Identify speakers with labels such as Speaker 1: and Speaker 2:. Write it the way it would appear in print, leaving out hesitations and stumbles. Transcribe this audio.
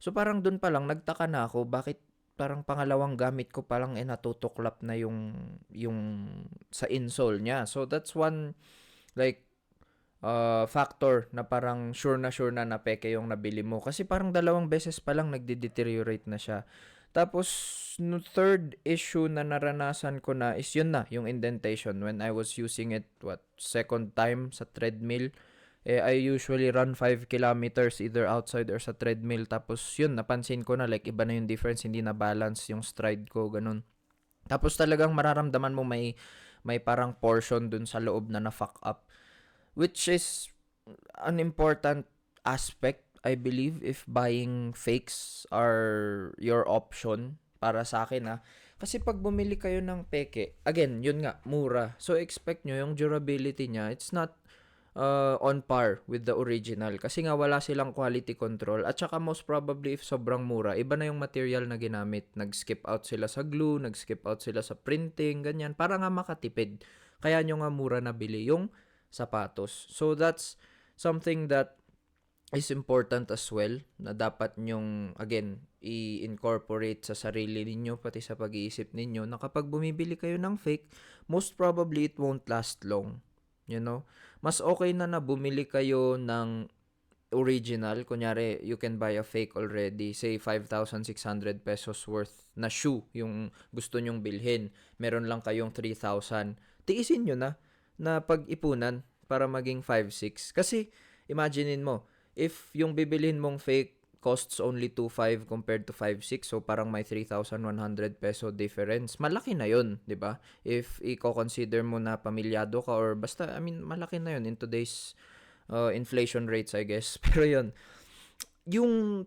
Speaker 1: So parang dun pa lang nagtaka na ako bakit parang pangalawang gamit ko pa lang natutuklap na yung sa insole niya. So that's one like factor na parang sure na peke yung nabili mo. Kasi parang dalawang beses pa lang nagde-deteriorate na siya. Tapos, no, third issue na naranasan ko na is yun na, yung indentation. When I was using it, second time sa treadmill, I usually run 5 kilometers either outside or sa treadmill. Tapos yun, napansin ko na like iba na yung difference, hindi na balance yung stride ko, ganun. Tapos talagang mararamdaman mo may parang portion dun sa loob na na-fuck up. Which is an important aspect, I believe, if buying fakes are your option para sa akin Kasi pag bumili kayo ng peke, again, yun nga, mura. So expect nyo yung durability niya, it's not on par with the original. Kasi nga wala silang quality control. At saka most probably if sobrang mura, iba na yung material na ginamit. Nag-skip out sila sa glue, nag-skip out sila sa printing, ganyan. Para nga makatipid. Kaya nyo nga mura na bili yung sapatos. So that's something that is important as well na dapat nyong again i-incorporate sa sarili ninyo pati sa pag-iisip ninyo na kapag bumibili kayo ng fake, most probably it won't last long. You know? Mas okay na bumili kayo ng original. Kunyari, you can buy a fake already. Say, 5,600 pesos worth na shoe yung gusto nyong bilhin. Meron lang kayong 3,000. Tiisin nyo na pag-ipunan para maging 5,600. Kasi, imaginein mo, if yung bibilhin mong fake costs only 2,500 compared to 5,600, so parang may 3,100 peso difference. Malaki na yun, di ba? If i-consider mo na pamilyado ka or basta, I mean, malaki na yun in today's inflation rates, I guess. Pero yun, yung